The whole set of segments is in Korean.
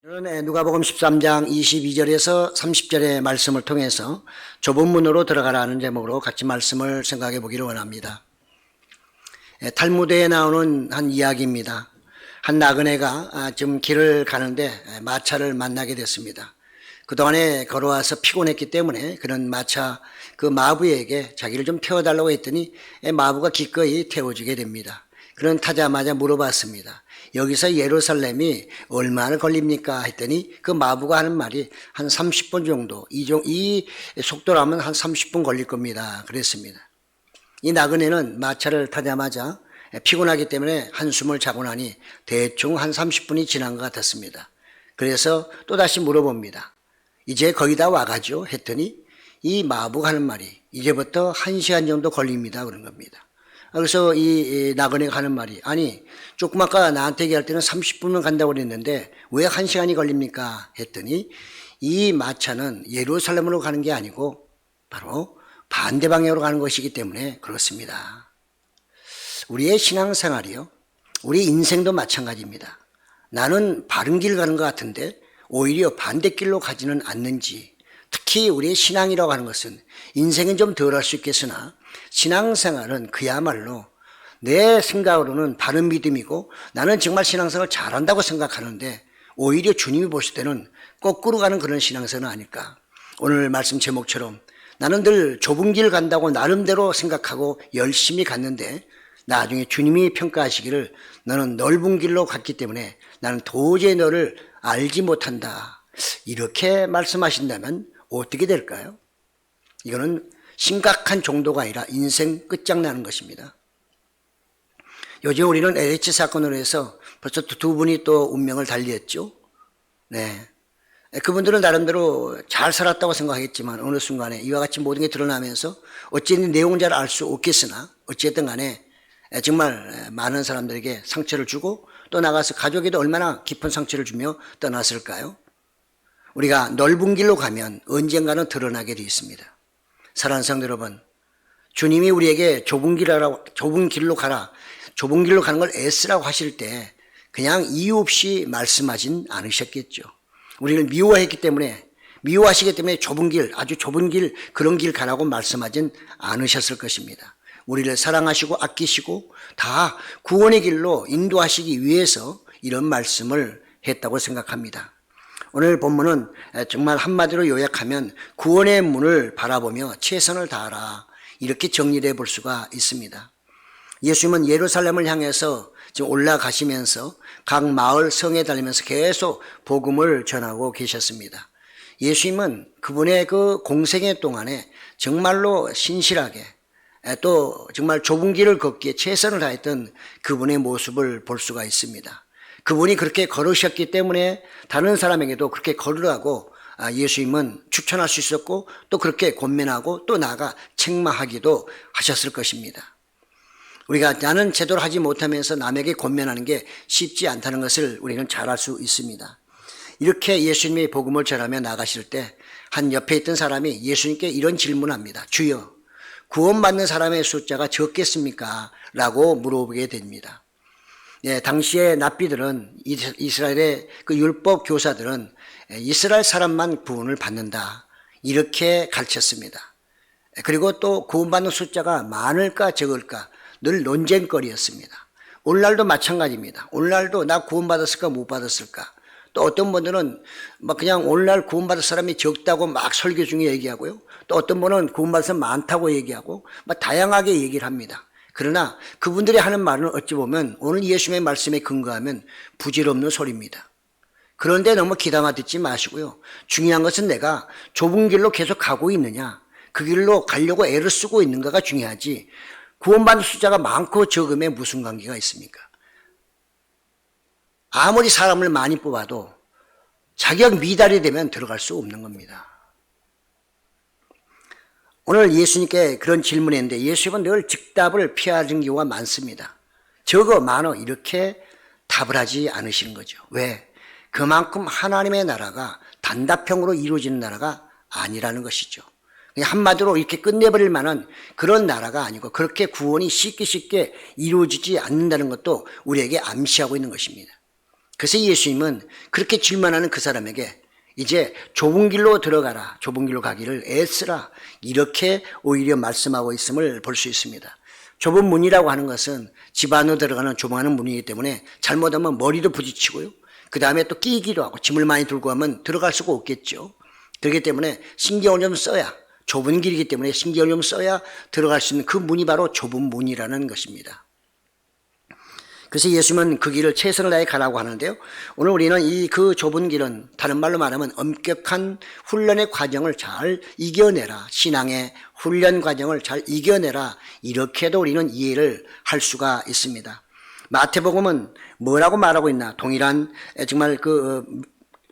누가복음 13장 22절에서 30절의 말씀을 통해서 좁은 문으로 들어가라는 제목으로 같이 말씀을 생각해 보기를 원합니다. 탈무드에 나오는 한 이야기입니다. 한 나그네가 지금 길을 가는데 마차를 만나게 됐습니다. 그동안에 걸어와서 피곤했기 때문에 그런 마차 그 마부에게 자기를 좀 태워달라고 했더니 마부가 기꺼이 태워주게 됩니다. 그는 타자마자 물어봤습니다. 여기서 예루살렘이 얼마나 걸립니까? 했더니 그 마부가 하는 말이 한 30분 정도, 이 속도라면 한 30분 걸릴 겁니다. 그랬습니다. 이 나그네는 마차를 타자마자 피곤하기 때문에 한숨을 자고 나니 대충 한 30분이 지난 것 같았습니다. 그래서 또다시 물어봅니다. 이제 거의 다 와가죠? 했더니 이 마부가 하는 말이 이제부터 1시간 정도 걸립니다. 그런 겁니다. 그래서 이 나그네가 하는 말이 아니 조금 아까 나한테 얘기할 때는 30분은 간다고 그랬는데 왜 1시간이 걸립니까? 했더니 이 마차는 예루살렘으로 가는 게 아니고 바로 반대 방향으로 가는 것이기 때문에 그렇습니다. 우리의 신앙생활이요. 우리 인생도 마찬가지입니다. 나는 바른 길 가는 것 같은데 오히려 반대길로 가지는 않는지, 특히 우리의 신앙이라고 하는 것은 인생은 좀 덜 할 수 있겠으나 신앙생활은 그야말로 내 생각으로는 바른 믿음이고 나는 정말 신앙생활을 잘한다고 생각하는데 오히려 주님이 보실 때는 거꾸로 가는 그런 신앙생활은 아닐까. 오늘 말씀 제목처럼 나는 늘 좁은 길 간다고 나름대로 생각하고 열심히 갔는데 나중에 주님이 평가하시기를 너는 넓은 길로 갔기 때문에 나는 도저히 너를 알지 못한다. 이렇게 말씀하신다면 어떻게 될까요? 이거는 심각한 정도가 아니라 인생 끝장나는 것입니다. 요즘 우리는 LH 사건으로 해서 벌써 두 분이 또 운명을 달리했죠. 네. 그분들은 나름대로 잘 살았다고 생각했지만 어느 순간에 이와 같이 모든 게 드러나면서 어찌됐든 내용은 잘 알 수 없겠으나 어찌됐든 간에 정말 많은 사람들에게 상처를 주고 또 나가서 가족에도 얼마나 깊은 상처를 주며 떠났을까요? 우리가 넓은 길로 가면 언젠가는 드러나게 되어 있습니다. 사랑하는 성도 여러분, 주님이 우리에게 좁은 길로 가라, 좁은 길로 가는 걸 애쓰라고 하실 때 그냥 이유 없이 말씀하진 않으셨겠죠. 우리를 미워하시기 때문에 좁은 길, 아주 좁은 길, 그런 길 가라고 말씀하진 않으셨을 것입니다. 우리를 사랑하시고 아끼시고 다 구원의 길로 인도하시기 위해서 이런 말씀을 했다고 생각합니다. 오늘 본문은 정말 한마디로 요약하면 구원의 문을 바라보며 최선을 다하라 이렇게 정리해 볼 수가 있습니다. 예수님은 예루살렘을 향해서 지금 올라가시면서 각 마을 성에 다니면서 계속 복음을 전하고 계셨습니다. 예수님은 그분의 그 공생애 동안에 정말로 신실하게 또 정말 좁은 길을 걷기에 최선을 다했던 그분의 모습을 볼 수가 있습니다. 그분이 그렇게 걸으셨기 때문에 다른 사람에게도 그렇게 걸으라고 예수님은 추천할 수 있었고 또 그렇게 권면하고 또 나아가 책망하기도 하셨을 것입니다. 우리가 나는 제대로 하지 못하면서 남에게 권면하는 게 쉽지 않다는 것을 우리는 잘 알 수 있습니다. 이렇게 예수님이 복음을 전하며 나가실 때 한 옆에 있던 사람이 예수님께 이런 질문을 합니다. 주여, 구원받는 사람의 숫자가 적겠습니까? 라고 물어보게 됩니다. 예, 당시의 납비들은 이스라엘의 그 율법 교사들은 이스라엘 사람만 구원을 받는다 이렇게 가르쳤습니다. 그리고 또 구원받는 숫자가 많을까 적을까 늘 논쟁거리였습니다. 오늘날도 마찬가지입니다. 오늘날도 나 구원받았을까 못 받았을까. 또 어떤 분들은 막 그냥 오늘날 구원받을 사람이 적다고 막 설교 중에 얘기하고요. 또 어떤 분은 구원받을 사람 많다고 얘기하고 막 다양하게 얘기를 합니다. 그러나 그분들이 하는 말은 어찌 보면 오늘 예수님의 말씀에 근거하면 부질없는 소리입니다. 그런데 너무 귀담아 듣지 마시고요. 중요한 것은 내가 좁은 길로 계속 가고 있느냐, 그 길로 가려고 애를 쓰고 있는가가 중요하지 구원받는 숫자가 많고 적음에 무슨 관계가 있습니까? 아무리 사람을 많이 뽑아도 자격 미달이 되면 들어갈 수 없는 겁니다. 오늘 예수님께 그런 질문했는데 예수님은 늘 즉답을 피하는 경우가 많습니다. 적어 많어 이렇게 답을 하지 않으시는 거죠. 왜? 그만큼 하나님의 나라가 단답형으로 이루어지는 나라가 아니라는 것이죠. 한마디로 이렇게 끝내버릴 만한 그런 나라가 아니고 그렇게 구원이 쉽게 이루어지지 않는다는 것도 우리에게 암시하고 있는 것입니다. 그래서 예수님은 그렇게 질문하는 그 사람에게 이제 좁은 길로 들어가라, 좁은 길로 가기를 애쓰라, 이렇게 오히려 말씀하고 있음을 볼 수 있습니다. 좁은 문이라고 하는 것은 집 안으로 들어가는 조망하는 문이기 때문에 잘못하면 머리도 부딪히고요, 그 다음에 또 끼기도 하고 짐을 많이 들고 가면 들어갈 수가 없겠죠. 그렇기 때문에 신경을 좀 써야, 좁은 길이기 때문에 신경을 좀 써야 들어갈 수 있는 그 문이 바로 좁은 문이라는 것입니다. 그래서 예수님은 그 길을 최선을 다해 가라고 하는데요, 오늘 우리는 이 그 좁은 길은 다른 말로 말하면 엄격한 훈련의 과정을 잘 이겨내라, 신앙의 훈련 과정을 잘 이겨내라, 이렇게도 우리는 이해를 할 수가 있습니다. 마태복음은 뭐라고 말하고 있나, 동일한 정말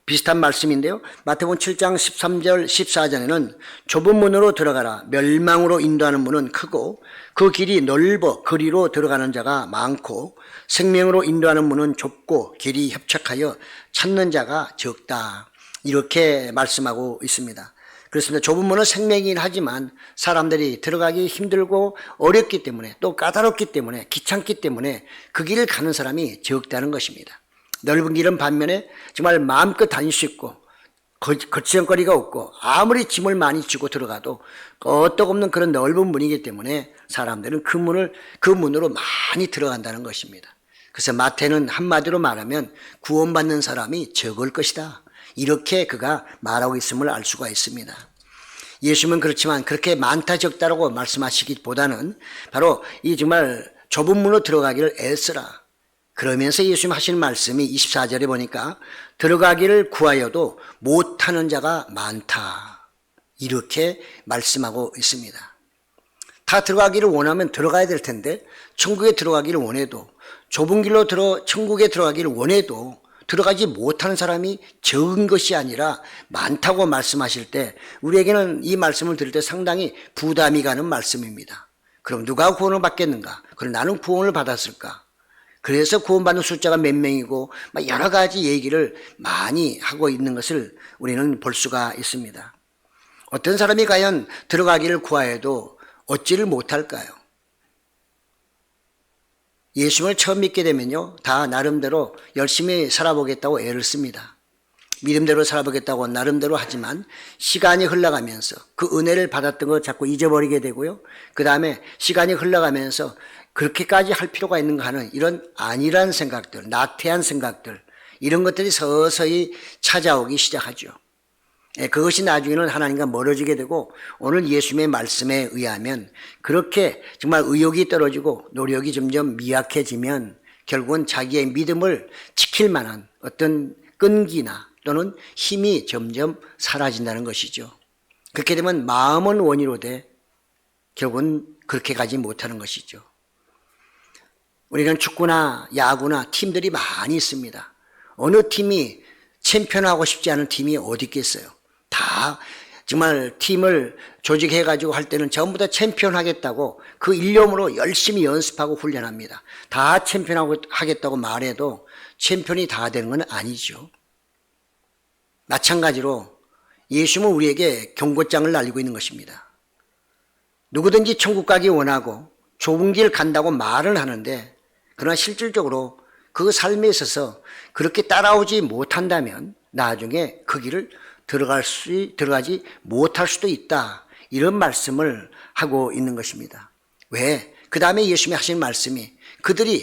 비슷한 말씀인데요, 마태복음 7장 13절 14절에는 좁은 문으로 들어가라, 멸망으로 인도하는 문은 크고 그 길이 넓어 그리로 들어가는 자가 많고 생명으로 인도하는 문은 좁고 길이 협착하여 찾는 자가 적다, 이렇게 말씀하고 있습니다. 그렇습니다. 좁은 문은 생명이긴 하지만 사람들이 들어가기 힘들고 어렵기 때문에, 또 까다롭기 때문에, 귀찮기 때문에 그 길을 가는 사람이 적다는 것입니다. 넓은 길은 반면에 정말 마음껏 다닐 수 있고 거치장거리가 없고 아무리 짐을 많이 지고 들어가도 끄떡없는 그런 넓은 문이기 때문에 사람들은 그 문으로 많이 들어간다는 것입니다. 그래서 마태는 한마디로 말하면 구원받는 사람이 적을 것이다, 이렇게 그가 말하고 있음을 알 수가 있습니다. 예수님은 그렇지만 그렇게 많다 적다라고 말씀하시기보다는 바로 이 정말 좁은 문으로 들어가기를 애쓰라, 그러면서 예수님 하시는 말씀이 24절에 보니까 들어가기를 구하여도 못하는 자가 많다, 이렇게 말씀하고 있습니다. 다 들어가기를 원하면 들어가야 될 텐데, 천국에 들어가기를 원해도, 좁은 길로 천국에 들어가기를 원해도 들어가지 못하는 사람이 적은 것이 아니라 많다고 말씀하실 때 우리에게는 이 말씀을 들을 때 상당히 부담이 가는 말씀입니다. 그럼 누가 구원을 받겠는가? 그럼 나는 구원을 받았을까? 그래서 구원받는 숫자가 몇 명이고 여러 가지 얘기를 많이 하고 있는 것을 우리는 볼 수가 있습니다. 어떤 사람이 과연 들어가기를 구하여도 얻지를 못할까요? 예수님을 처음 믿게 되면요, 다 나름대로 열심히 살아보겠다고 애를 씁니다. 믿음대로 살아보겠다고 나름대로 하지만 시간이 흘러가면서 그 은혜를 받았던 거 자꾸 잊어버리게 되고요, 그 다음에 시간이 흘러가면서 그렇게까지 할 필요가 있는가 하는 이런 안일한 생각들, 나태한 생각들, 이런 것들이 서서히 찾아오기 시작하죠. 그것이 나중에는 하나님과 멀어지게 되고, 오늘 예수님의 말씀에 의하면 그렇게 정말 의욕이 떨어지고 노력이 점점 미약해지면 결국은 자기의 믿음을 지킬 만한 어떤 끈기나 또는 힘이 점점 사라진다는 것이죠. 그렇게 되면 마음은 원이로되 결국은 그렇게 가지 못하는 것이죠. 우리는 축구나 야구나 팀들이 많이 있습니다. 어느 팀이 챔피언하고 싶지 않은 팀이 어디 있겠어요? 다 정말 팀을 조직해가지고 할 때는 전부 다 챔피언 하겠다고 그 일념으로 열심히 연습하고 훈련합니다. 다 챔피언 하겠다고 말해도 챔피언이 다 되는 건 아니죠. 마찬가지로 예수님은 우리에게 경고장을 날리고 있는 것입니다. 누구든지 천국 가기 원하고 좁은 길 간다고 말을 하는데, 그러나 실질적으로 그 삶에 있어서 그렇게 따라오지 못한다면 나중에 그 길을 들어가지 못할 수도 있다, 이런 말씀을 하고 있는 것입니다. 왜? 그 다음에 예수님이 하신 말씀이,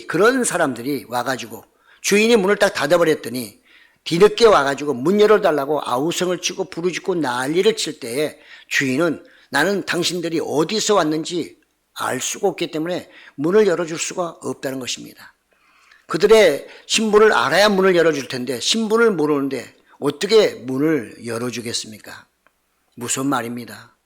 그런 사람들이 와가지고 주인이 문을 딱 닫아버렸더니 뒤늦게 와가지고 문 열어달라고 아우성을 치고 부르짖고 난리를 칠 때에 주인은 나는 당신들이 어디서 왔는지 알 수가 없기 때문에 문을 열어줄 수가 없다는 것입니다. 그들의 신분을 알아야 문을 열어줄 텐데 신분을 모르는데 어떻게 문을 열어주겠습니까? 무슨 말입니다.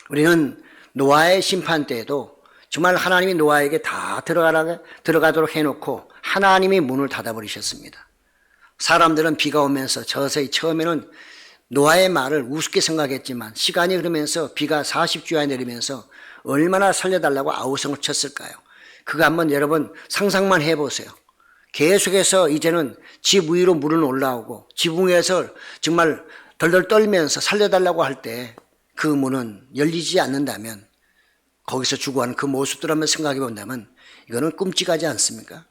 우리는 노아의 심판 때에도 정말 하나님이 노아에게 다 들어가도록 해놓고 하나님이 문을 닫아버리셨습니다. 사람들은 비가 오면서 서서히 처음에는 노아의 말을 우습게 생각했지만 시간이 흐르면서 비가 40주야 내리면서 얼마나 살려달라고 아우성을 쳤을까요? 그거 한번 여러분 상상만 해보세요. 계속해서 이제는 집 위로 물은 올라오고 지붕에서 정말 덜덜 떨면서 살려달라고 할 때 그 문은 열리지 않는다면, 거기서 죽어가는 그 모습들 한번 생각해 본다면 이거는 끔찍하지 않습니까?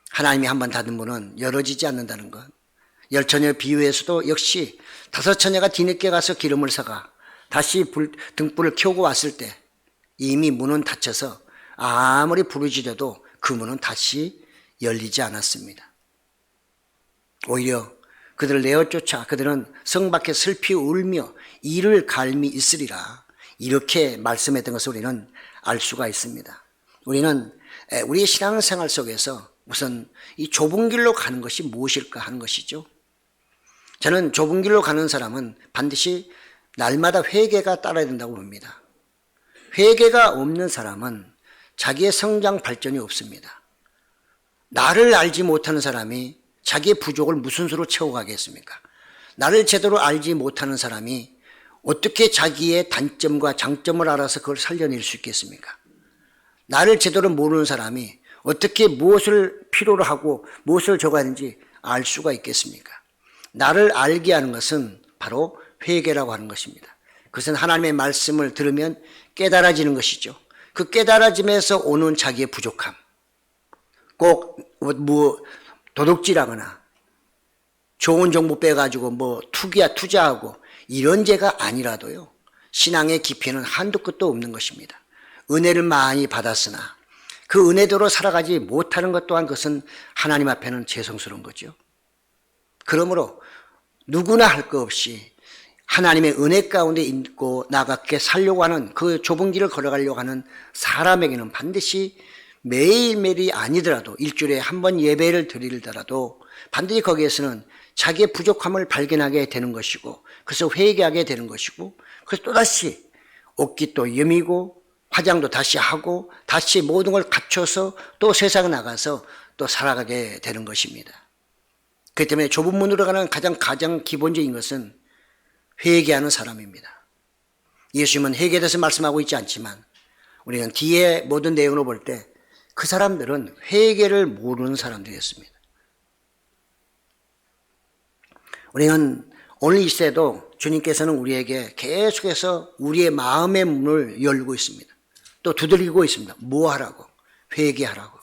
하나님이 한번 닫은 문은 열어지지 않는다는 것. 10처녀 비유에서도 역시 5처녀가 뒤늦게 가서 기름을 사가 다시 등불을 켜고 왔을 때 이미 문은 닫혀서 아무리 부르짖어도 그 문은 다시 열리지 않았습니다. 오히려 그들을 내어쫓아 그들은 성 밖에 슬피 울며 이를 갈미 있으리라, 이렇게 말씀했던 것을 우리는 알 수가 있습니다. 우리는 우리의 신앙생활 속에서 우선 이 좁은 길로 가는 것이 무엇일까 하는 것이죠. 저는 좁은 길로 가는 사람은 반드시 날마다 회개가 따라야 된다고 봅니다. 회개가 없는 사람은 자기의 성장 발전이 없습니다. 나를 알지 못하는 사람이 자기의 부족을 무슨 수로 채워가겠습니까? 나를 제대로 알지 못하는 사람이 어떻게 자기의 단점과 장점을 알아서 그걸 살려낼 수 있겠습니까? 나를 제대로 모르는 사람이 어떻게 무엇을 필요로 하고 무엇을 적어야 하는지 알 수가 있겠습니까? 나를 알게 하는 것은 바로 회개라고 하는 것입니다. 그것은 하나님의 말씀을 들으면 깨달아지는 것이죠. 그 깨달아짐에서 오는 자기의 부족함, 꼭 도둑질하거나 좋은 정보 빼가지고 투자하고 이런 죄가 아니라도요, 신앙의 깊이는 한두 끝도 없는 것입니다. 은혜를 많이 받았으나 그 은혜대로 살아가지 못하는 것 또한 그것은 하나님 앞에는 죄송스러운 거죠. 그러므로 누구나 할 것 없이 하나님의 은혜 가운데 있고 나갑게 살려고 하는, 그 좁은 길을 걸어가려고 하는 사람에게는 반드시 매일매일이 아니더라도 일주일에 한 번 예배를 드리더라도 반드시 거기에서는 자기의 부족함을 발견하게 되는 것이고, 그래서 회개하게 되는 것이고, 그래서 또다시 옷깃도 여미고 화장도 다시 하고 다시 모든 걸 갖춰서 또 세상에 나가서 또 살아가게 되는 것입니다. 그렇기 때문에 좁은 문으로 가는 가장 기본적인 것은 회개하는 사람입니다. 예수님은 회개에 대해서 말씀하고 있지 않지만 우리는 뒤에 모든 내용으로 볼 때 그 사람들은 회개를 모르는 사람들이었습니다. 우리는 오늘 이 시대도 주님께서는 우리에게 계속해서 우리의 마음의 문을 열고 있습니다. 또 두드리고 있습니다. 뭐 하라고? 회개하라고.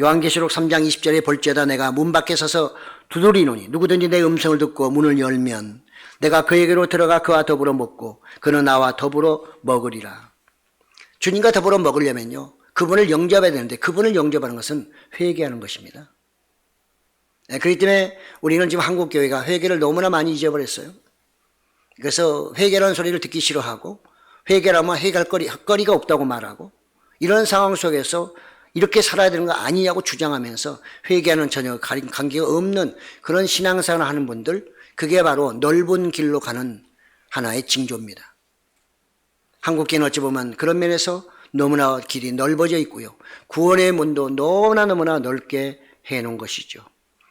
요한계시록 3장 20절에 볼지어다 내가 문 밖에 서서 두드리노니 누구든지 내 음성을 듣고 문을 열면 내가 그에게로 들어가 그와 더불어 먹고 그는 나와 더불어 먹으리라. 주님과 더불어 먹으려면요, 그분을 영접해야 되는데 그분을 영접하는 것은 회개하는 것입니다. 그렇기 때문에 우리는 지금 한국교회가 회개를 너무나 많이 잊어버렸어요. 그래서 회개라는 소리를 듣기 싫어하고 회개라면 회개할 거리가 없다고 말하고, 이런 상황 속에서 이렇게 살아야 되는 거 아니냐고 주장하면서 회개하는 전혀 관계가 없는 그런 신앙생활을 하는 분들, 그게 바로 넓은 길로 가는 하나의 징조입니다. 한국교회는 어찌 보면 그런 면에서 너무나 길이 넓어져 있고요, 구원의 문도 너무나 넓게 해놓은 것이죠.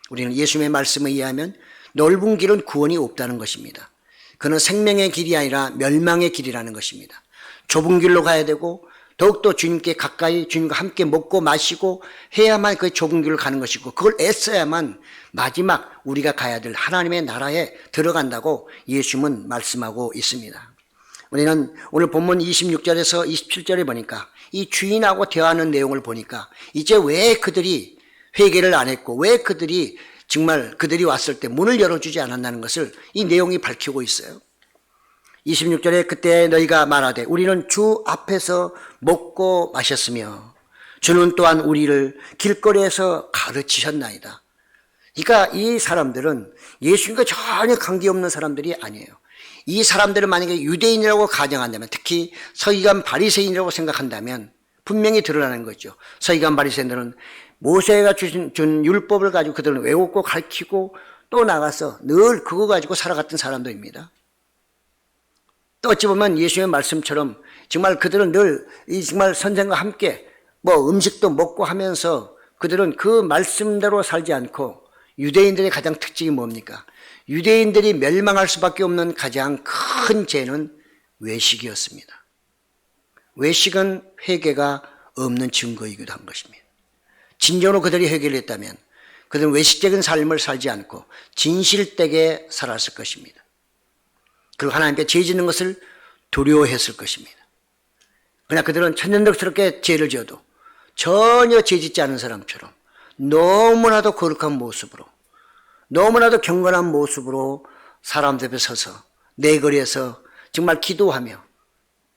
우리는 예수님의 말씀에 의하면 넓은 길은 구원이 없다는 것입니다. 그는 생명의 길이 아니라 멸망의 길이라는 것입니다. 좁은 길로 가야 되고 더욱더 주님께 가까이 주님과 함께 먹고 마시고 해야만 그 좁은 길을 가는 것이고, 그걸 애써야만 마지막 우리가 가야 될 하나님의 나라에 들어간다고 예수님은 말씀하고 있습니다. 우리는 오늘 본문 26절에서 27절에 보니까 이 주인하고 대화하는 내용을 보니까 이제 왜 그들이 회개를 안 했고 왜 그들이 정말 그들이 왔을 때 문을 열어주지 않았다는 것을 이 내용이 밝히고 있어요. 26절에 그때 너희가 말하되 우리는 주 앞에서 먹고 마셨으며 주는 또한 우리를 길거리에서 가르치셨나이다. 그러니까 이 사람들은 예수님과 전혀 관계없는 사람들이 아니에요. 이 사람들은 만약에 유대인이라고 가정한다면, 특히 서기관 바리새인이라고 생각한다면 분명히 드러나는 거죠. 서기관 바리새인들은 모세가 준 율법을 가지고 그들은 외웠고 가르치고 또 나가서 늘 그거 가지고 살아갔던 사람들입니다. 또 어찌 보면 예수님의 말씀처럼 정말 그들은 늘 이 정말 선생과 함께 음식도 먹고 하면서 그들은 그 말씀대로 살지 않고, 유대인들의 가장 특징이 뭡니까? 유대인들이 멸망할 수밖에 없는 가장 큰 죄는 외식이었습니다. 외식은 회개가 없는 증거이기도 한 것입니다. 진정으로 그들이 회개를 했다면 그들은 외식적인 삶을 살지 않고 진실되게 살았을 것입니다. 그리고 하나님께 죄 짓는 것을 두려워했을 것입니다. 그러나 그들은 천연덕스럽게 죄를 지어도 전혀 죄 짓지 않은 사람처럼 너무나도 거룩한 모습으로, 너무나도 경건한 모습으로 사람들 앞에 서서 내거리에서 정말 기도하며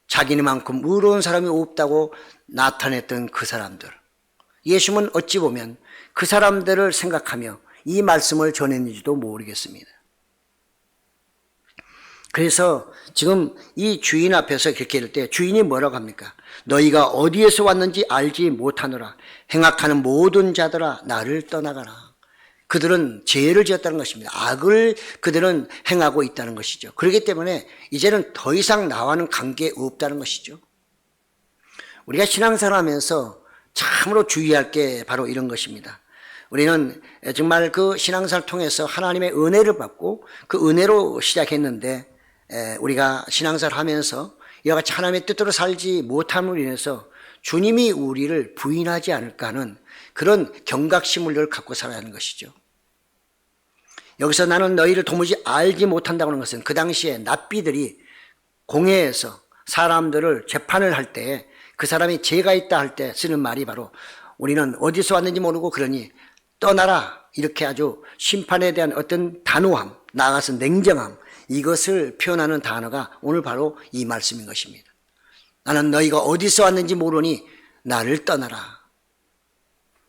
자기네만큼 의로운 사람이 없다고 나타냈던 그 사람들, 예수님은 어찌 보면 그 사람들을 생각하며 이 말씀을 전했는지도 모르겠습니다. 그래서 지금 이 주인 앞에서 그렇게 할 때 주인이 뭐라고 합니까? 너희가 어디에서 왔는지 알지 못하노라. 행악하는 모든 자들아 나를 떠나가라. 그들은 죄를 지었다는 것입니다. 악을 그들은 행하고 있다는 것이죠. 그렇기 때문에 이제는 더 이상 나와는 관계 없다는 것이죠. 우리가 신앙생활하면서 참으로 주의할 게 바로 이런 것입니다. 우리는 정말 그 신앙생활을 통해서 하나님의 은혜를 받고 그 은혜로 시작했는데 우리가 신앙생활을 하면서 이와 같이 하나님의 뜻대로 살지 못함으로 인해서 주님이 우리를 부인하지 않을까 하는 그런 경각심을 갖고 살아야 하는 것이죠. 여기서 나는 너희를 도무지 알지 못한다고 하는 것은 그 당시에 납비들이 공회에서 사람들을 재판을 할 때 그 사람이 죄가 있다 할 때 쓰는 말이 바로 우리는 어디서 왔는지 모르고 그러니 떠나라, 이렇게 아주 심판에 대한 어떤 단호함, 나아가서 냉정함, 이것을 표현하는 단어가 오늘 바로 이 말씀인 것입니다. 나는 너희가 어디서 왔는지 모르니 나를 떠나라.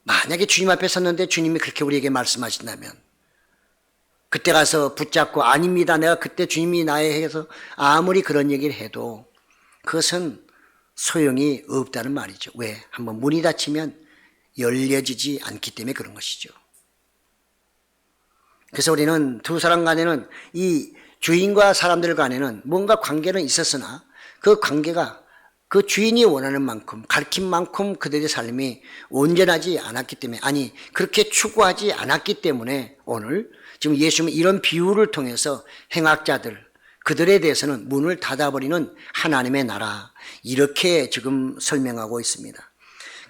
만약에 주님 앞에 섰는데 주님이 그렇게 우리에게 말씀하신다면 그때 가서 붙잡고 아닙니다, 내가 그때 주님이 나에 해서 아무리 그런 얘기를 해도 그것은 소용이 없다는 말이죠. 왜? 한번 문이 닫히면 열려지지 않기 때문에 그런 것이죠. 그래서 우리는 두 사람 간에는, 이 주인과 사람들 간에는 뭔가 관계는 있었으나 그 관계가 그 주인이 원하는 만큼, 가르친 만큼 그들의 삶이 온전하지 않았기 때문에, 아니 그렇게 추구하지 않았기 때문에 오늘 지금 예수님은 이런 비유를 통해서 행악자들, 그들에 대해서는 문을 닫아버리는 하나님의 나라, 이렇게 지금 설명하고 있습니다.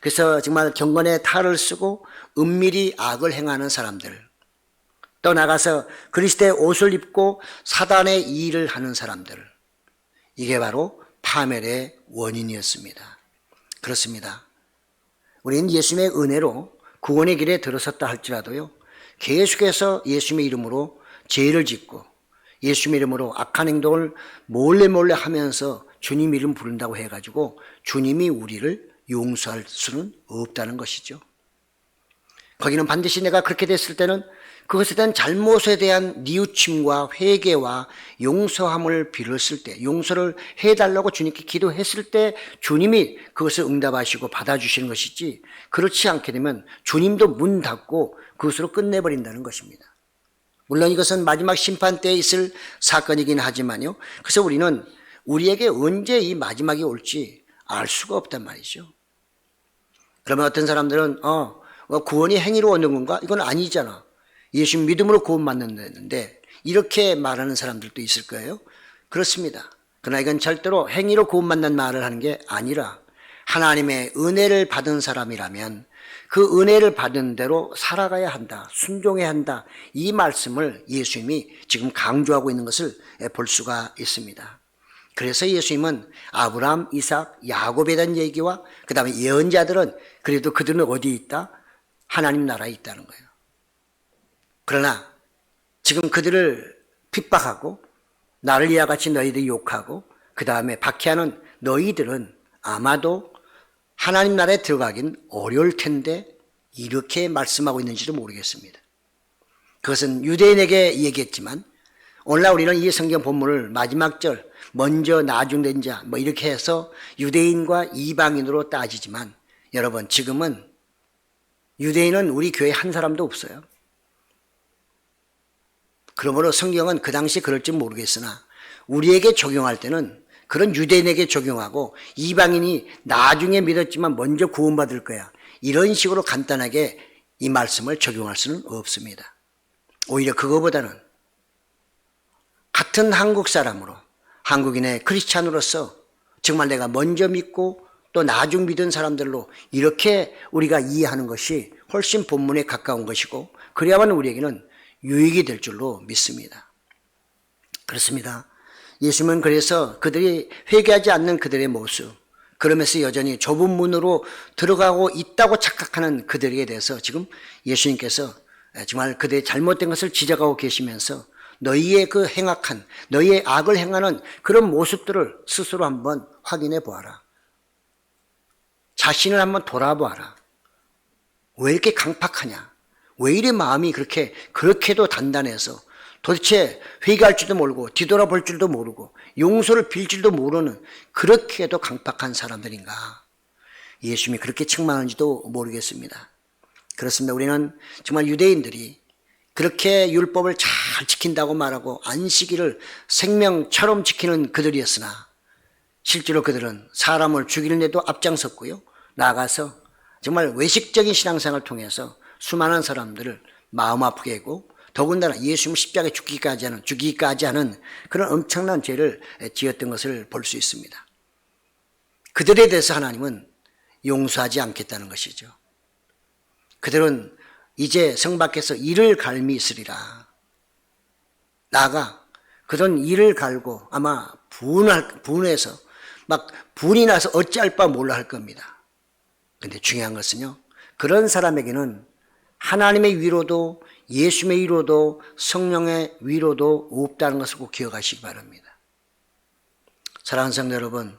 그래서 정말 경건의 탈을 쓰고 은밀히 악을 행하는 사람들, 떠나가서 그리스도의 옷을 입고 사단의 일을 하는 사람들, 이게 바로 파멸의 원인이었습니다. 그렇습니다. 우리는 예수님의 은혜로 구원의 길에 들어섰다 할지라도요, 계속해서 예수님의 이름으로 죄를 짓고 예수님의 이름으로 악한 행동을 몰래 하면서 주님 이름 부른다고 해가지고 주님이 우리를 용서할 수는 없다는 것이죠. 거기는 반드시 내가 그렇게 됐을 때는 그것에 대한 잘못에 대한 뉘우침과 회개와 용서함을 빌었을 때, 용서를 해달라고 주님께 기도했을 때 주님이 그것을 응답하시고 받아주시는 것이지, 그렇지 않게 되면 주님도 문 닫고 그것으로 끝내버린다는 것입니다. 물론 이것은 마지막 심판 때에 있을 사건이긴 하지만요, 그래서 우리는 우리에게 언제 이 마지막이 올지 알 수가 없단 말이죠. 그러면 어떤 사람들은 구원이 행위로 얻는 건가? 이건 아니잖아. 예수 믿음으로 구원받는다는데, 이렇게 말하는 사람들도 있을 거예요. 그렇습니다. 그러나 이건 절대로 행위로 구원받는 말을 하는 게 아니라 하나님의 은혜를 받은 사람이라면 그 은혜를 받은 대로 살아가야 한다, 순종해야 한다, 이 말씀을 예수님이 지금 강조하고 있는 것을 볼 수가 있습니다. 그래서 예수님은 아브라함, 이삭, 야곱에 대한 얘기와 그 다음에 예언자들은 그래도 그들은 어디에 있다? 하나님 나라에 있다는 거예요. 그러나 지금 그들을 핍박하고 나를 이와 같이 너희들이 욕하고 그 다음에 박해하는 너희들은 아마도 하나님 나라에 들어가긴 어려울 텐데, 이렇게 말씀하고 있는지도 모르겠습니다. 그것은 유대인에게 얘기했지만 오늘날 우리는 이 성경 본문을 마지막 절, 먼저 나중된 자 뭐 이렇게 해서 유대인과 이방인으로 따지지만, 여러분 지금은 유대인은 우리 교회에 한 사람도 없어요. 그러므로 성경은 그 당시 그럴지 모르겠으나 우리에게 적용할 때는 그런 유대인에게 적용하고, 이방인이 나중에 믿었지만 먼저 구원받을 거야, 이런 식으로 간단하게 이 말씀을 적용할 수는 없습니다. 오히려 그거보다는 같은 한국 사람으로, 한국인의 크리스찬으로서 정말 내가 먼저 믿고 또 나중 믿은 사람들로 이렇게 우리가 이해하는 것이 훨씬 본문에 가까운 것이고, 그래야만 우리에게는 유익이 될 줄로 믿습니다. 그렇습니다. 예수님은 그래서 그들이 회개하지 않는 그들의 모습, 그러면서 여전히 좁은 문으로 들어가고 있다고 착각하는 그들에게 대해서 지금 예수님께서 정말 그들의 잘못된 것을 지적하고 계시면서 너희의 그 행악한, 너희의 악을 행하는 그런 모습들을 스스로 한번 확인해 보아라. 자신을 한번 돌아보아라. 왜 이렇게 강팍하냐? 왜 이래 마음이 그렇게도 단단해서 도대체 회개할 줄도 모르고 뒤돌아볼 줄도 모르고 용서를 빌 줄도 모르는 그렇게도 강팍한 사람들인가? 예수님이 그렇게 책망하는지도 모르겠습니다. 그렇습니다. 우리는 정말 유대인들이 그렇게 율법을 잘 지킨다고 말하고 안식일을 생명처럼 지키는 그들이었으나 실제로 그들은 사람을 죽이는 데도 앞장섰고요. 나아가서 정말 외식적인 신앙생활을 통해서 수많은 사람들을 마음 아프게 하고 더군다나 예수님 십자가에 죽기까지 하는 그런 엄청난 죄를 지었던 것을 볼 수 있습니다. 그들에 대해서 하나님은 용서하지 않겠다는 것이죠. 그들은 이제 성 밖에서 이를 갈미 있으리라. 나아가 그들은 이를 갈고 아마 분해서 막 분이 나서 어찌할 바 몰라 할 겁니다. 그런데 중요한 것은요, 그런 사람에게는 하나님의 위로도 예수님의 위로도 성령의 위로도 없다는 것을 꼭 기억하시기 바랍니다. 사랑하는 성도 여러분,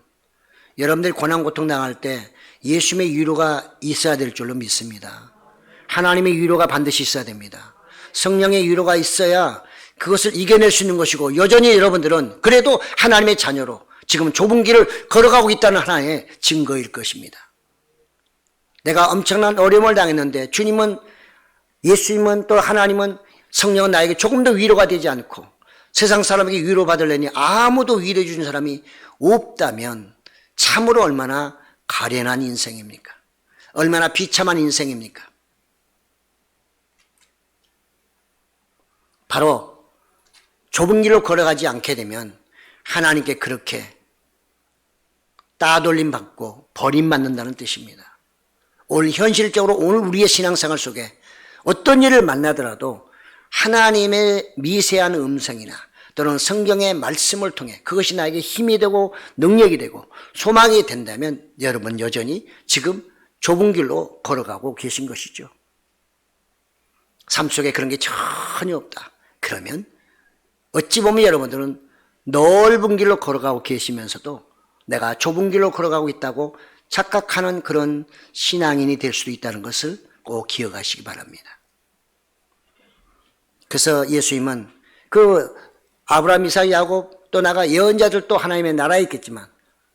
여러분들이 고난 고통 당할 때 예수님의 위로가 있어야 될 줄로 믿습니다. 하나님의 위로가 반드시 있어야 됩니다. 성령의 위로가 있어야 그것을 이겨낼 수 있는 것이고, 여전히 여러분들은 그래도 하나님의 자녀로 지금 좁은 길을 걸어가고 있다는 하나의 증거일 것입니다. 내가 엄청난 어려움을 당했는데 예수님은 또 하나님은 성령은 나에게 조금 더 위로가 되지 않고 세상 사람에게 위로받으려니 아무도 위로해 주는 사람이 없다면 참으로 얼마나 가련한 인생입니까? 얼마나 비참한 인생입니까? 바로 좁은 길로 걸어가지 않게 되면 하나님께 그렇게 따돌림 받고 버림받는다는 뜻입니다. 오늘 현실적으로 오늘 우리의 신앙생활 속에 어떤 일을 만나더라도 하나님의 미세한 음성이나 또는 성경의 말씀을 통해 그것이 나에게 힘이 되고 능력이 되고 소망이 된다면 여러분 여전히 지금 좁은 길로 걸어가고 계신 것이죠. 삶 속에 그런 게 전혀 없다. 그러면 어찌 보면 여러분들은 넓은 길로 걸어가고 계시면서도 내가 좁은 길로 걸어가고 있다고 착각하는 그런 신앙인이 될 수도 있다는 것을 꼭 기억하시기 바랍니다. 그래서 예수님은 그 아브라함, 이삭, 야곱 또 나가 예언자들도 하나님의 나라에 있겠지만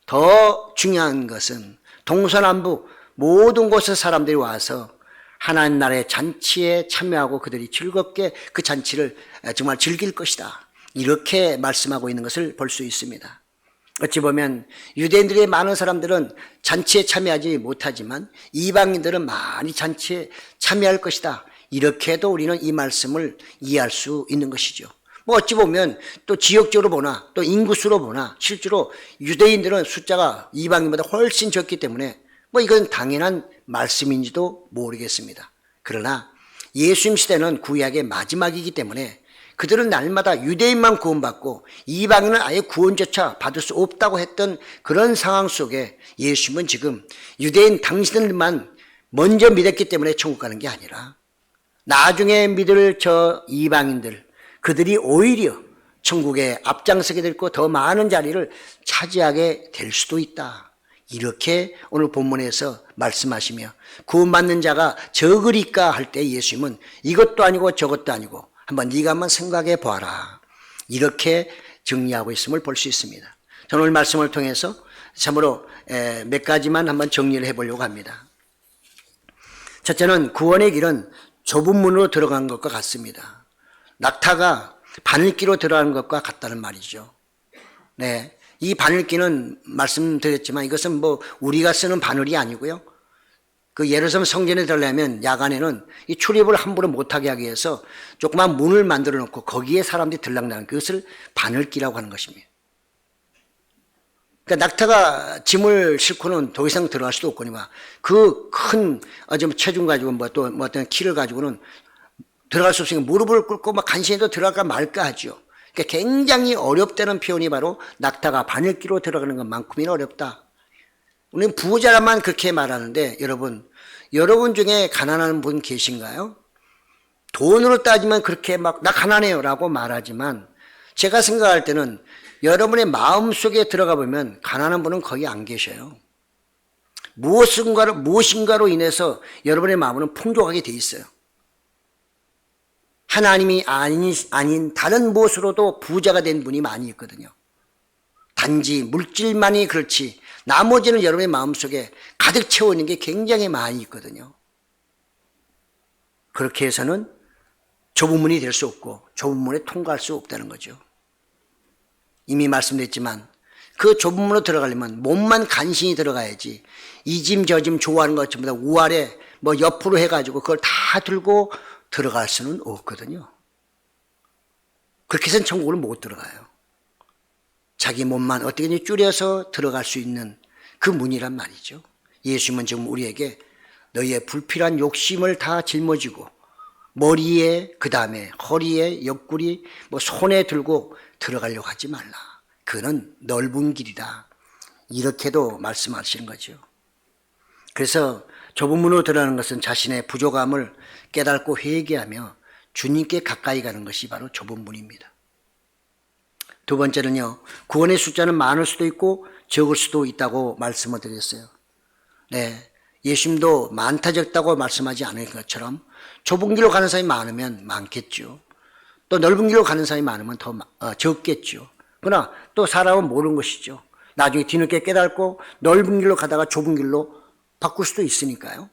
더 중요한 것은 동서남북 모든 곳에 사람들이 와서 하나님 나라의 잔치에 참여하고 그들이 즐겁게 그 잔치를 정말 즐길 것이다. 이렇게 말씀하고 있는 것을 볼 수 있습니다. 어찌 보면 유대인들의 많은 사람들은 잔치에 참여하지 못하지만 이방인들은 많이 잔치에 참여할 것이다. 이렇게도 우리는 이 말씀을 이해할 수 있는 것이죠. 어찌 보면 또 지역적으로 보나 또 인구수로 보나 실제로 유대인들은 숫자가 이방인보다 훨씬 적기 때문에 이건 당연한 말씀인지도 모르겠습니다. 그러나 예수님 시대는 구약의 마지막이기 때문에 그들은 날마다 유대인만 구원받고 이방인은 아예 구원조차 받을 수 없다고 했던 그런 상황 속에 예수님은 지금 유대인 당신들만 먼저 믿었기 때문에 천국 가는 게 아니라 나중에 믿을 저 이방인들, 그들이 오히려 천국에 앞장서게 될 거 더 많은 자리를 차지하게 될 수도 있다. 이렇게 오늘 본문에서 말씀하시며 구원받는 자가 적으리까 할 때 예수님은 이것도 아니고 저것도 아니고 네가 한번 생각해 보아라. 이렇게 정리하고 있음을 볼 수 있습니다. 저는 오늘 말씀을 통해서 참으로 몇 가지만 한번 정리를 해보려고 합니다. 첫째는 구원의 길은 좁은 문으로 들어간 것과 같습니다. 낙타가 바늘기로 들어가는 것과 같다는 말이죠. 네, 이 바늘기는 말씀드렸지만 이것은 우리가 쓰는 바늘이 아니고요. 그 예루살렘 성전에 들어가려면 야간에는 이 출입을 함부로 못하게 하기 위해서 조그만 문을 만들어 놓고 거기에 사람들이 들락나는 그것을 바늘기라고 하는 것입니다. 그러니까 낙타가 짐을 싣고는 더 이상 들어갈 수도 없거니와 그 큰 체중 가지고 어떤 키를 가지고는 들어갈 수 없으니까 무릎을 꿇고 간신히도 들어갈까 말까 하죠. 그러니까 굉장히 어렵다는 표현이 바로 낙타가 바늘기로 들어가는 것만큼이나 어렵다. 우리는 부자라만 그렇게 말하는데 여러분 중에 가난한 분 계신가요? 돈으로 따지면 그렇게 막 나 가난해요 라고 말하지만 제가 생각할 때는 여러분의 마음속에 들어가 보면 가난한 분은 거의 안 계셔요. 무엇인가로 인해서 여러분의 마음은 풍족하게 돼 있어요. 하나님이 아닌 다른 무엇으로도 부자가 된 분이 많이 있거든요. 단지 물질만이 그렇지 나머지는 여러분의 마음속에 가득 채워 있는 게 굉장히 많이 있거든요. 그렇게 해서는 좁은 문이 될 수 없고 좁은 문에 통과할 수 없다는 거죠. 이미 말씀드렸지만 그 좁은 문으로 들어가려면 몸만 간신히 들어가야지 이 짐 저 짐 좋아하는 것 전부 다 우아래 옆으로 해가지고 그걸 다 들고 들어갈 수는 없거든요. 그렇게 해서는 천국을 못 들어가요. 자기 몸만 어떻게든 줄여서 들어갈 수 있는 그 문이란 말이죠. 예수님은 지금 우리에게 너희의 불필요한 욕심을 다 짊어지고 머리에 그 다음에 허리에 옆구리 손에 들고 들어가려고 하지 말라. 그는 넓은 길이다. 이렇게도 말씀하시는 거죠. 그래서 좁은 문으로 들어가는 것은 자신의 부족함을 깨닫고 회개하며 주님께 가까이 가는 것이 바로 좁은 문입니다. 두 번째는요, 구원의 숫자는 많을 수도 있고 적을 수도 있다고 말씀을 드렸어요. 네, 예수님도 많다 적다고 말씀하지 않을 것처럼 좁은 길로 가는 사람이 많으면 많겠죠. 또 넓은 길로 가는 사람이 많으면 더 적겠죠. 그러나 또 사람은 모르는 것이죠. 나중에 뒤늦게 깨닫고 넓은 길로 가다가 좁은 길로 바꿀 수도 있으니까요.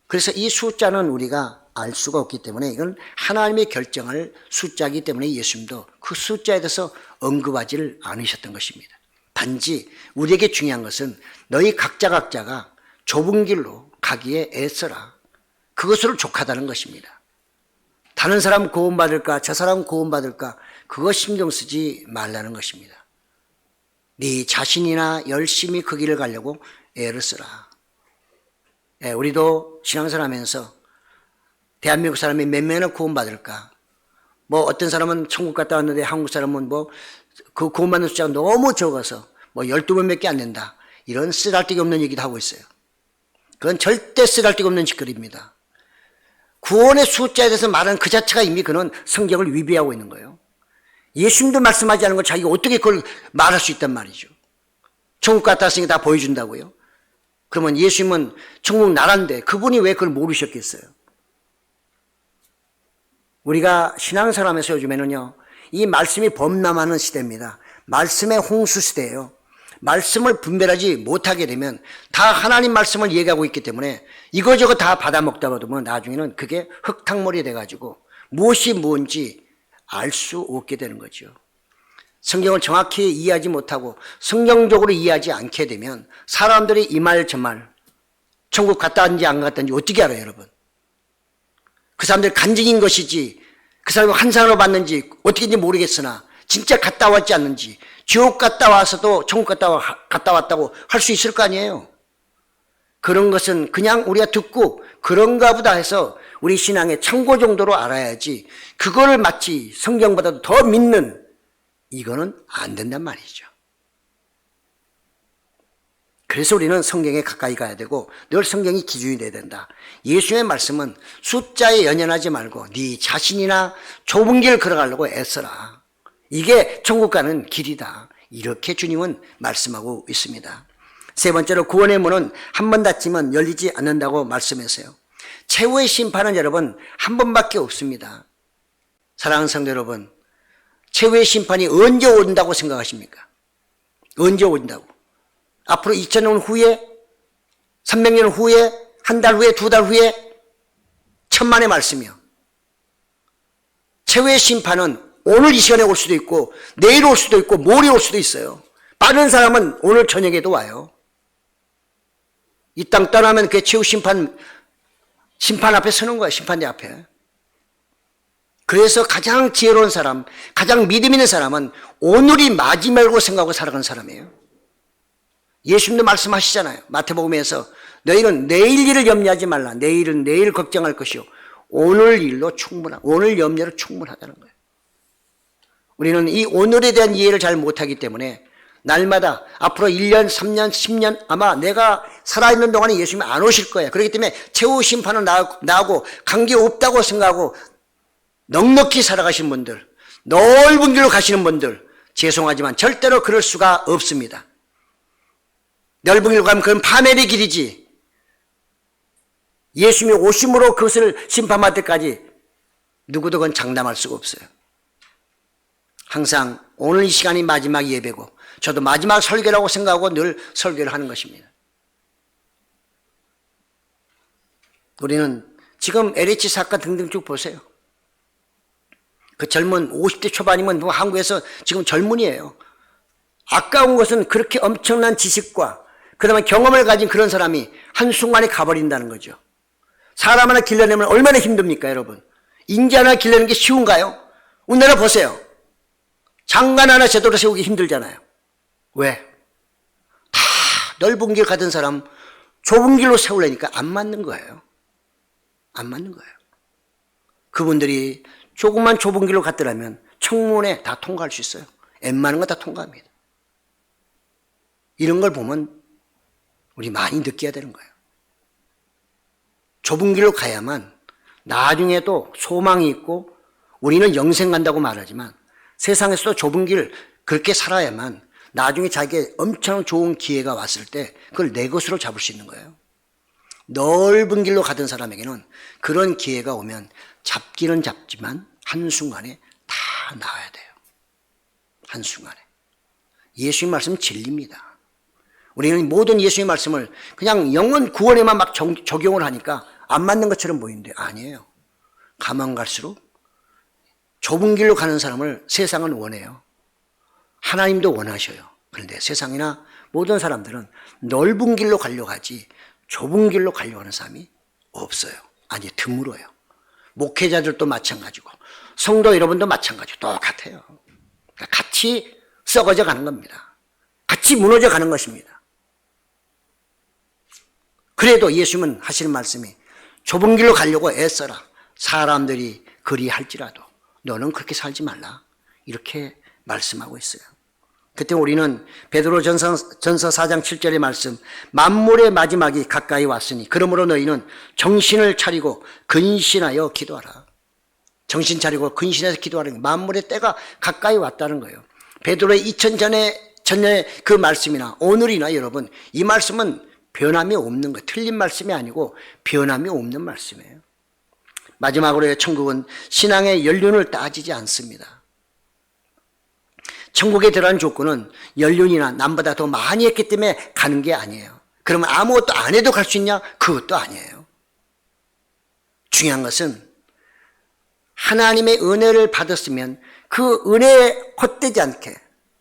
그래서 이 숫자는 우리가 알 수가 없기 때문에 이건 하나님의 결정할 숫자이기 때문에 예수님도 그 숫자에 대해서 언급하지를 않으셨던 것입니다. 단지 우리에게 중요한 것은 너희 각자가 좁은 길로 가기에 애써라. 그것으로 족하다는 것입니다. 다른 사람 구원받을까 저 사람 구원받을까 그거 신경 쓰지 말라는 것입니다. 네 자신이나 열심히 그 길을 가려고 애를 쓰라. 우리도 신앙생활 하면서 대한민국 사람이 몇 명이나 구원받을까? 어떤 사람은 천국 갔다 왔는데 한국 사람은 그 구원받는 숫자가 너무 적어서 12명밖에 안 된다. 이런 쓰잘데기 없는 얘기도 하고 있어요. 그건 절대 쓰잘데기 없는 짓거리입니다. 구원의 숫자에 대해서 말하는 그 자체가 이미 그는 성경을 위배하고 있는 거예요. 예수님도 말씀하지 않은 걸 자기가 어떻게 그걸 말할 수 있단 말이죠. 천국 갔다 왔으니까 다 보여준다고요? 그러면 예수님은 천국 나라인데 그분이 왜 그걸 모르셨겠어요? 우리가 신앙생활하면서 요즘에는요, 이 말씀이 범람하는 시대입니다. 말씀의 홍수 시대예요. 말씀을 분별하지 못하게 되면 다 하나님 말씀을 얘기하고 있기 때문에 이거저거 다 받아먹다 보면 나중에는 그게 흙탕물이 돼가지고 무엇이 뭔지 알 수 없게 되는 거죠. 성경을 정확히 이해하지 못하고 성경적으로 이해하지 않게 되면 사람들이 이 말 저 말 천국 갔다 왔는지 안 갔다 왔는지 어떻게 알아요, 여러분? 그 사람들 간증인 것이지 그 사람이 환상으로 봤는지 어떻게인지 모르겠으나 진짜 갔다 왔지 않는지 지옥 갔다 와서도 천국 갔다 왔다고 할 수 있을 거 아니에요. 그런 것은 그냥 우리가 듣고 그런가 보다 해서 우리 신앙의 참고 정도로 알아야지 그거를 마치 성경보다도 더 믿는 이거는 안 된단 말이죠. 그래서 우리는 성경에 가까이 가야 되고 늘 성경이 기준이 돼야 된다. 예수의 말씀은 숫자에 연연하지 말고 네 자신이나 좁은 길 걸어가려고 애써라. 이게 천국 가는 길이다. 이렇게 주님은 말씀하고 있습니다. 세 번째로 구원의 문은 한 번 닫히면 열리지 않는다고 말씀했어요. 최후의 심판은 여러분 한 번밖에 없습니다. 사랑하는 성도 여러분, 최후의 심판이 언제 온다고 생각하십니까? 언제 온다고? 앞으로 2000년 후에, 300년 후에, 한 달 후에, 두 달 후에, 천만의 말씀이요. 최후의 심판은 오늘 이 시간에 올 수도 있고 내일 올 수도 있고 모레 올 수도 있어요. 빠른 사람은 오늘 저녁에도 와요. 이 땅 떠나면 그 최후 심판 앞에 서는 거예요. 심판대 앞에. 그래서 가장 지혜로운 사람, 가장 믿음 있는 사람은 오늘이 마지막이라고 생각하고 살아가는 사람이에요. 예수님도 말씀하시잖아요. 마태복음에서 너희는 내일 일을 염려하지 말라. 내일은 내일 걱정할 것이요 오늘 일로 오늘 염려로 충분하다는 거예요. 우리는 이 오늘에 대한 이해를 잘 못하기 때문에 날마다 앞으로 1년, 3년, 10년 아마 내가 살아있는 동안에 예수님이 안 오실 거예요. 그렇기 때문에 최후 심판은 나하고 관계없다고 생각하고 넉넉히 살아가시는 분들, 넓은 길로 가시는 분들, 죄송하지만 절대로 그럴 수가 없습니다. 넓은 길로 가면 그건 파멸의 길이지, 예수님이 오심으로 그것을 심판받을 때까지 누구도 그건 장담할 수가 없어요. 항상 오늘 이 시간이 마지막 예배고 저도 마지막 설교라고 생각하고 늘 설교를 하는 것입니다. 우리는 지금 LH 사건 등등 쭉 보세요. 그 젊은 50대 초반이면 뭐 한국에서 지금 젊은이에요. 아까운 것은 그렇게 엄청난 지식과 그 다음에 경험을 가진 그런 사람이 한순간에 가버린다는 거죠. 사람 하나 길러내면 얼마나 힘듭니까, 여러분? 인재 하나 길러내는 게 쉬운가요? 우리나라 보세요. 장관 하나 제대로 세우기 힘들잖아요. 왜? 다 넓은 길 가던 사람 좁은 길로 세우려니까 안 맞는 거예요. 안 맞는 거예요. 그분들이 조금만 좁은 길로 갔더라면 청문회 다 통과할 수 있어요. 웬만한 거 다 통과합니다. 이런 걸 보면 우리 많이 느껴야 되는 거예요. 좁은 길로 가야만 나중에도 소망이 있고, 우리는 영생 간다고 말하지만 세상에서도 좁은 길 그렇게 살아야만 나중에 자기의 엄청 좋은 기회가 왔을 때 그걸 내 것으로 잡을 수 있는 거예요. 넓은 길로 가던 사람에게는 그런 기회가 오면 잡기는 잡지만 한순간에 다 나와야 돼요. 한순간에. 예수님 말씀은 진리입니다. 우리는 모든 예수님의 말씀을 그냥 영원 구원에만 막 적용을 하니까 안 맞는 것처럼 보이는데 아니에요. 가만 갈수록 좁은 길로 가는 사람을 세상은 원해요. 하나님도 원하셔요. 그런데 세상이나 모든 사람들은 넓은 길로 가려고 하지 좁은 길로 가려고 하는 사람이 없어요. 아니, 드물어요. 목회자들도 마찬가지고 성도 여러분도 마찬가지고 똑같아요. 같이 썩어져 가는 겁니다. 같이 무너져 가는 것입니다. 그래도 예수님은 하시는 말씀이 좁은 길로 가려고 애써라. 사람들이 그리할지라도 너는 그렇게 살지 말라. 이렇게 말씀하고 있어요. 그때 우리는 베드로전서 4장 7절의 말씀, 만물의 마지막이 가까이 왔으니 그러므로 너희는 정신을 차리고 근신하여 기도하라. 정신 차리고 근신해서 기도하는, 만물의 때가 가까이 왔다는 거예요. 베드로의 2000년의 그 말씀이나 오늘이나 여러분, 이 말씀은 변함이 없는 거예요. 틀린 말씀이 아니고 변함이 없는 말씀이에요. 마지막으로 천국은 신앙의 연륜을 따지지 않습니다. 천국에 들어가는 조건은 연륜이나 남보다 더 많이 했기 때문에 가는 게 아니에요. 그러면 아무것도 안 해도 갈 수 있냐? 그것도 아니에요. 중요한 것은 하나님의 은혜를 받았으면 그 은혜에 헛되지 않게,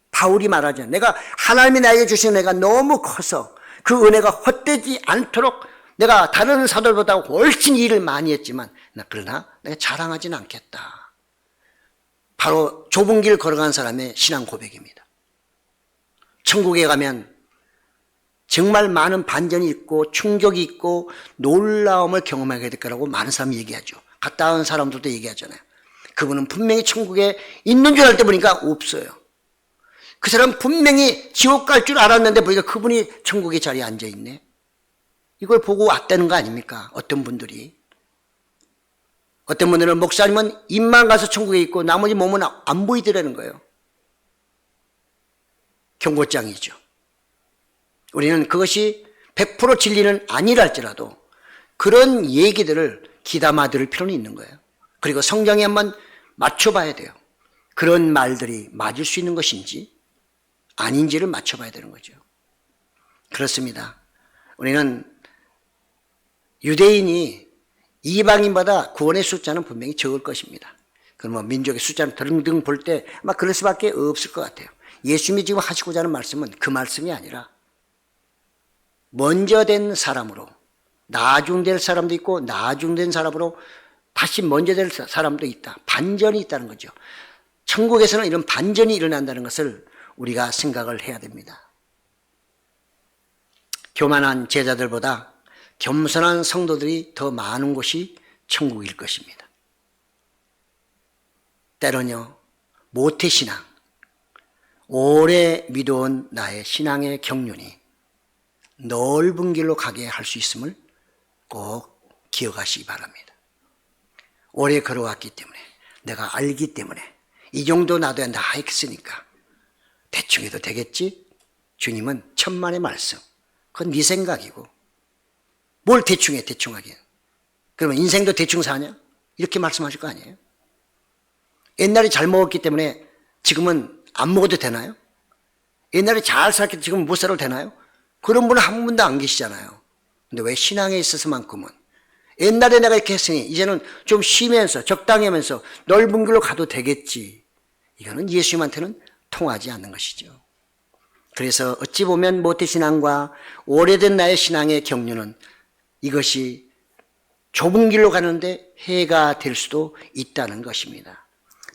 바울이 말하죠. 내가 하나님이 나에게 주신 은혜가 너무 커서 그 은혜가 헛되지 않도록 내가 다른 사도들보다 훨씬 일을 많이 했지만 그러나 내가 자랑하지는 않겠다. 바로 좁은 길 걸어간 사람의 신앙 고백입니다. 천국에 가면 정말 많은 반전이 있고 충격이 있고 놀라움을 경험하게 될 거라고 많은 사람이 얘기하죠. 갔다 온 사람들도 얘기하잖아요. 그분은 분명히 천국에 있는 줄 알 때 보니까 없어요. 그 사람 분명히 지옥 갈 줄 알았는데 보니까 그분이 천국의 자리에 앉아있네. 이걸 보고 왔다는 거 아닙니까? 어떤 분들이. 어떤 분들은 목사님은 입만 가서 천국에 있고 나머지 몸은 안 보이더라는 거예요. 경고장이죠. 우리는 그것이 100% 진리는 아니랄지라도 그런 얘기들을 귀담아 들을 필요는 있는 거예요. 그리고 성경에 한번 맞춰봐야 돼요. 그런 말들이 맞을 수 있는 것인지 아닌지를 맞춰봐야 되는 거죠. 그렇습니다. 우리는 유대인이 이방인보다 구원의 숫자는 분명히 적을 것입니다. 그럼 민족의 숫자를 등등 볼 때 아마 그럴 수밖에 없을 것 같아요. 예수님이 지금 하시고자 하는 말씀은 그 말씀이 아니라 먼저 된 사람으로 나중될 사람도 있고 나중된 사람으로 다시 먼저 될 사람도 있다. 반전이 있다는 거죠. 천국에서는 이런 반전이 일어난다는 것을 우리가 생각을 해야 됩니다. 교만한 제자들보다 겸손한 성도들이 더 많은 곳이 천국일 것입니다. 때로는요, 모태신앙, 오래 믿어온 나의 신앙의 경륜이 넓은 길로 가게 할 수 있음을 꼭 기억하시기 바랍니다. 오래 걸어왔기 때문에, 내가 알기 때문에, 이 정도 나도 다 했으니까 대충 해도 되겠지? 주님은 천만의 말씀, 그건 네 생각이고, 뭘 대충해, 대충하게. 그러면 인생도 대충 사냐? 이렇게 말씀하실 거 아니에요? 옛날에 잘 먹었기 때문에 지금은 안 먹어도 되나요? 옛날에 잘 살았기 때문에 지금 못 살아도 되나요? 그런 분은 한 분도 안 계시잖아요. 근데 왜 신앙에 있어서만큼은 옛날에 내가 이렇게 했으니 이제는 좀 쉬면서 적당히 하면서 넓은 길로 가도 되겠지. 이거는 예수님한테는 통하지 않는 것이죠. 그래서 어찌 보면 모태신앙과 오래된 나의 신앙의 경륜은 이것이 좁은 길로 가는데 해가 될 수도 있다는 것입니다.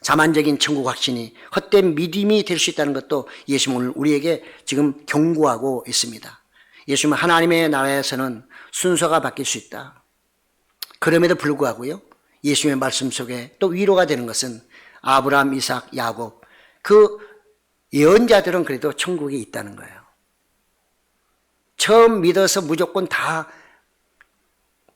자만적인 천국 확신이 헛된 믿음이 될 수 있다는 것도 예수님은 오늘 우리에게 지금 경고하고 있습니다. 예수님은 하나님의 나라에서는 순서가 바뀔 수 있다. 그럼에도 불구하고요, 예수님의 말씀 속에 또 위로가 되는 것은 아브라함, 이삭, 야곱, 그 예언자들은 그래도 천국에 있다는 거예요. 처음 믿어서 무조건 다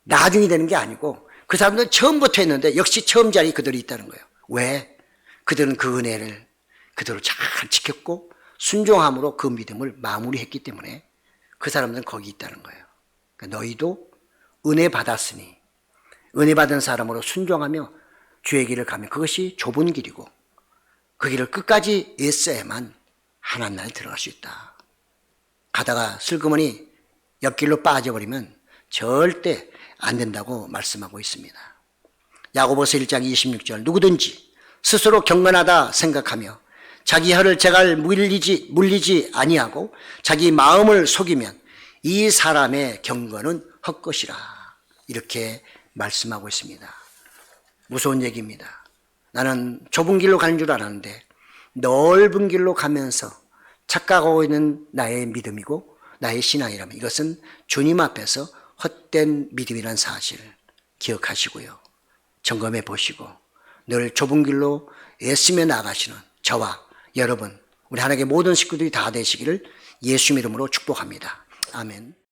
나중이 되는 게 아니고 그 사람들은 처음부터 했는데 역시 처음 자리에 그들이 있다는 거예요. 왜? 그들은 그 은혜를 그대로 잘 지켰고 순종함으로 그 믿음을 마무리했기 때문에 그 사람들은 거기 있다는 거예요. 그러니까 너희도 은혜 받았으니 은혜 받은 사람으로 순종하며 주의 길을 가면 그것이 좁은 길이고 그 길을 끝까지 애써야만 하나님 나라에 들어갈 수 있다. 가다가 슬그머니 옆길로 빠져버리면 절대 안 된다고 말씀하고 있습니다. 야고보서 1장 26절, 누구든지 스스로 경건하다 생각하며 자기 혀를 제갈 물리지 아니하고 자기 마음을 속이면 이 사람의 경건은 헛것이라. 이렇게 말씀하고 있습니다. 무서운 얘기입니다. 나는 좁은 길로 가는 줄 알았는데 넓은 길로 가면서 착각하고 있는 나의 믿음이고 나의 신앙이라면 이것은 주님 앞에서 헛된 믿음이라는 사실을 기억하시고요. 점검해 보시고 늘 좁은 길로 애쓰며 나가시는 저와 여러분, 우리 하나님의 모든 식구들이 다 되시기를 예수 이름으로 축복합니다. 아멘.